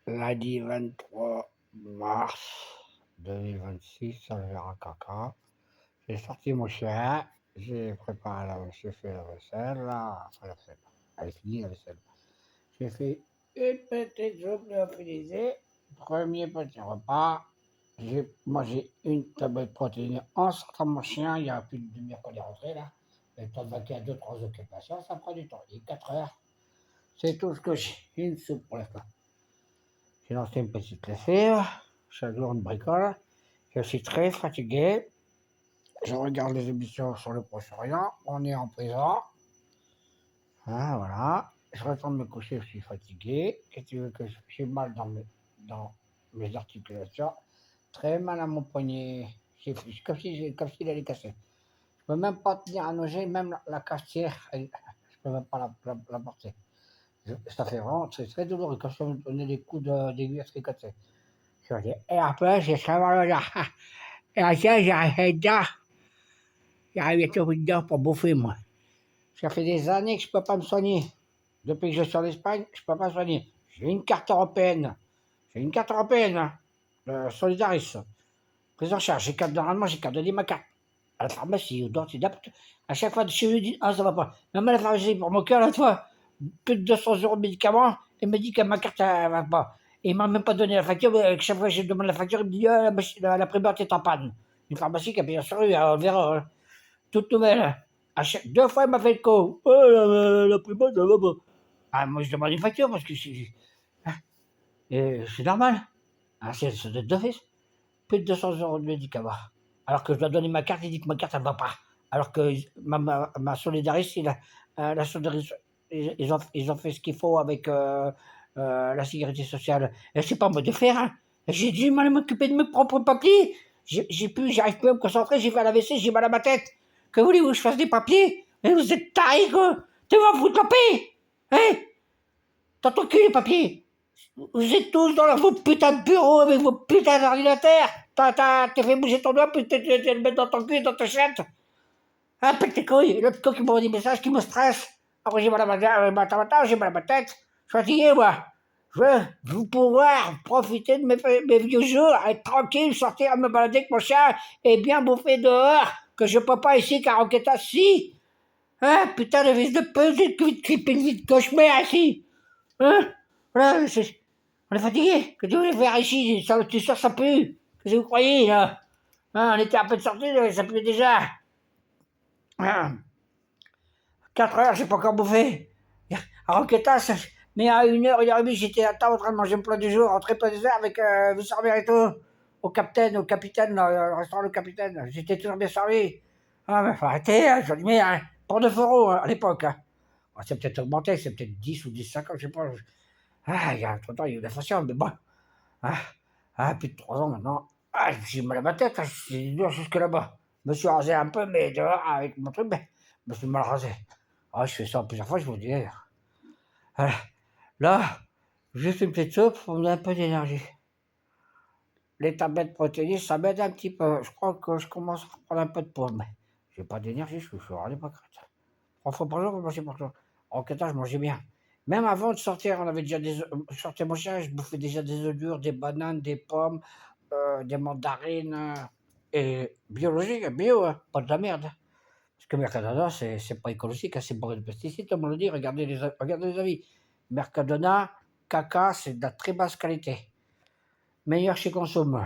lundi 23 mars 2026, on verra caca. J'ai sorti mon chien, j'ai fait la vaisselle, là, enfin la vaisselle, elle est finie la vaisselle. J'ai fait une petite soupe lyophilisée, premier petit repas. J'ai mangé une tablette de protéines en sortant mon chien, il y a plus de demi-heure qu'on est rentré là. Le temps de vaquer à 2-3 occupations, ça prend du temps, il est 4 heures. C'est tout ce que j'ai, une soupe pour l'instant. J'ai lancé une petite lessive, chaque jour une bricole. Je suis très fatigué. Je regarde les émissions sur le Proche-Orient. On est en prison. Ah, voilà. Je retourne me coucher, je suis fatigué. Et tu veux que j'ai mal dans mes articulations. Très mal à mon poignet. Comme s'il allait casser. Je peux même pas tenir à nager, même la cafetière, je peux même pas la porter. Ça fait vraiment très douloureux quand je me donnais des coups d'aiguille à tricoter. Et après, j'ai très mal au dos. Et après, j'ai arrêté dedans. J'arrivais tout dedans pour bouffer, moi. Ça fait des années que je peux pas me soigner. Depuis que je suis en Espagne, je peux pas me soigner. J'ai une carte européenne. J'ai une carte européenne, hein. Le Solidaris. Prise en charge. Normalement, j'ai qu'à donner ma carte. À la pharmacie, au dentiste, n'importe. À chaque fois, je lui dis, ah, ça va pas. Même à la pharmacie, pour mon cœur, la fois, plus de 200 € de médicaments, il me dit que ma carte, elle va pas. Et il m'a même pas donné la facture. Chaque fois que je demande la facture, il me dit, ah, la prévente est en panne. Une pharmacie qui a bien sûr eu, on verra. Toute nouvelle. Deux fois, il m'a fait le coup. Oh, la prévente, ça va pas. Ah, moi, je demande une facture parce que c'est normal. Ah, c'est d'office. Plus de 200 € de médicaments. Alors que je dois donner ma carte, il dit que ma carte, elle va pas. Alors que ma solidarité, la solidarité, ils ont fait ce qu'il faut avec la sécurité sociale. Et c'est pas moi de faire. Hein. J'ai du mal à m'occuper de mes propres papiers. J'arrive plus à me concentrer, j'ai fait la WC, j'ai mal à ma tête. Que voulez-vous que je fasse des papiers? Mais vous êtes tarés, quoi. Tu vas foutre la paix. Hein? T'as ton cul, les papiers. Vous êtes tous dans vos putains de bureaux avec vos putains d'ordinateurs. T'as fait bouger ton doigt, puis tu le mettre dans ton cul, dans ta chatte. Ah, pète tes couilles. L'autre con qui m'envoie des messages qui me stressent. Après, j'ai mal à j'ai mal à ma tête. Je suis fatigué, moi. Je veux pouvoir profiter de mes vieux jours, être tranquille, sortir me balader avec mon chat et bien bouffer dehors. Que je peux pas ici, car en Roqueta, si. Hein, putain de vis de pute, une vie de cauchemar ici. Hein? Voilà, on est fatigué. Que tu veux faire ici? Ça, tu sors, ça pue. Qu'est-ce que vous croyez, là? Hein, on était un peu de sortie, ça pue déjà. Hein, 4 heures, j'ai pas encore bouffé. À Roquetas, mais à 1h30, j'étais à table en train de manger le plat du jour, entrée plat dessert avec Vincent Merito, au capitaine, là, le restaurant Le Capitaine. J'étais toujours bien servi. Ah, mais faut arrêter, hein, je dis, mais pour 9 € hein, à l'époque. Hein. Oh, c'est peut-être augmenté, c'est peut-être 10 ou 10,50, je sais pas. Ah, il y a trop de temps, il y a eu l'inflation, mais bon. Ah, plus de 3 ans maintenant. Ah, j'ai mal à ma tête, hein, c'est dur jusque là-bas. Je me suis rasé un peu, mais dehors, avec mon truc, mais je me suis mal rasé. Ah, je fais ça plusieurs fois, je vous dis. Ah, là, juste une petite soupe pour me donner un peu d'énergie. Les tablettes protéinées, ça m'aide un petit peu. Je crois que je commence à prendre un peu de poids, mais j'ai pas d'énergie, je suis vraiment pas crête. 3 fois par jour, je mangeais par jour. En Qatar, je mangeais bien. Même avant de sortir, on avait déjà je sortais mon chien, je bouffais déjà des œufs durs, des bananes, des pommes, des mandarines, et biologique, bio, hein, pas de la merde. Parce que Mercadona, c'est pas écologique, hein, c'est bourré de pesticides, comme on le dit, regardez les avis. Mercadona, caca, c'est de la très basse qualité. Meilleur chez Consomme.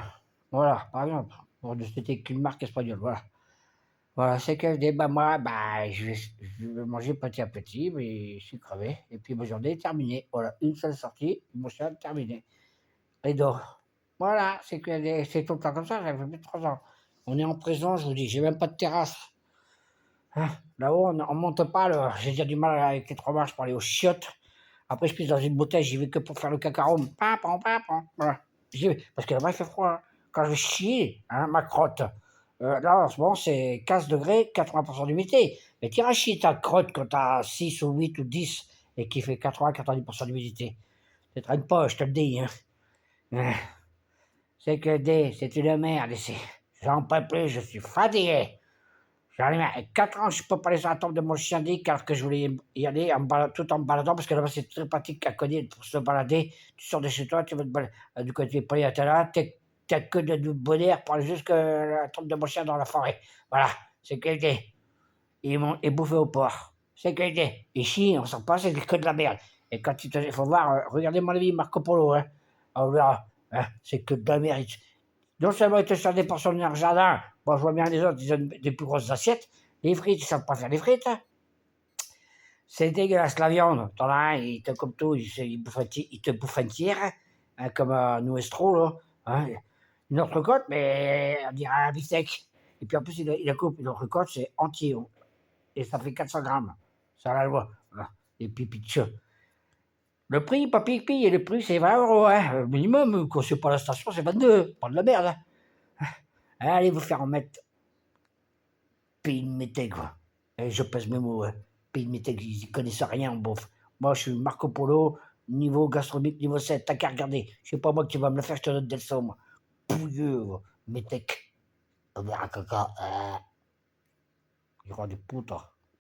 Voilà, par exemple. Pour de c'était qu'une marque espagnole, voilà. Voilà, c'est que des moi, je vais manger petit à petit, mais je suis crevé. Et puis ma journée est terminée. Voilà, une seule sortie, mon chien terminé. Rideau. Voilà, c'est tout le temps comme ça, ça fait plus de 3 ans. On est en prison, je vous dis, j'ai même pas de terrasse. Hein, là-haut, on monte pas, là. J'ai déjà du mal avec les 3 marches pour aller aux chiottes. Après, je pisse dans une bouteille, j'y vais que pour faire le cacarum. Voilà. Parce que là-bas, il fait froid. Hein. Quand je chie, hein, ma crotte, là, en ce moment, c'est 15 degrés, 80% d'humidité. Mais t'iras chier ta crotte quand t'as 6 ou 8 ou 10 et qui fait 80-90% d'humidité. Tu traînes pas, je te le dis. Hein. C'est que c'est une merde ici. J'en peux plus, je suis fatigué. J'en ai 4 ans, je peux pas aller sur la tombe de mon chien Dick alors que je voulais y aller tout en me baladant parce que là-bas c'est très pratique à connaître pour se balader. Tu sors de chez toi, tu vas te balader du côté Polyatala, t'as que de bonheur pour aller jusqu'à la tombe de mon chien dans la forêt. Voilà, c'est qualité. Et bouffer au porc. C'est qualité. Ici, on sent pas, c'est que de la merde. Et quand il faut voir, regardez mon ami Marco Polo, hein. On verra, hein, c'est que de la merde. Non seulement ils te servent des portions de leur jardin, moi je vois bien les autres, ils ont des plus grosses assiettes. Les frites, ils savent pas faire les frites. Hein. C'est dégueulasse la viande. T'en as un, il te comme tout, il te bouffe un tiers, hein, comme nous estro, là. Hein. Une autre côte, mais on dirait un bistec. Et puis en plus, il coupe une autre côte, c'est entier. Et ça fait 400 grammes. Ça la loi. Hein. Et puis pitch. Le prix, pas pipi, et le prix, c'est 20 euros. Hein. Minimum, quand c'est pas la station, c'est 22. Pas de la merde. Hein. Allez vous faire en mettre. Pays de métèque, quoi. Et je pèse mes mots, ouais. Pays de métèque, ils connaissent rien en bouffe. Moi, je suis Marco Polo, niveau gastronomique, niveau 7. T'as qu'à regarder. Je sais pas moi qui va me le faire, je te donne des leçons, moi. Pouilleux, métèque. On verra caca. Il y aura des poutres.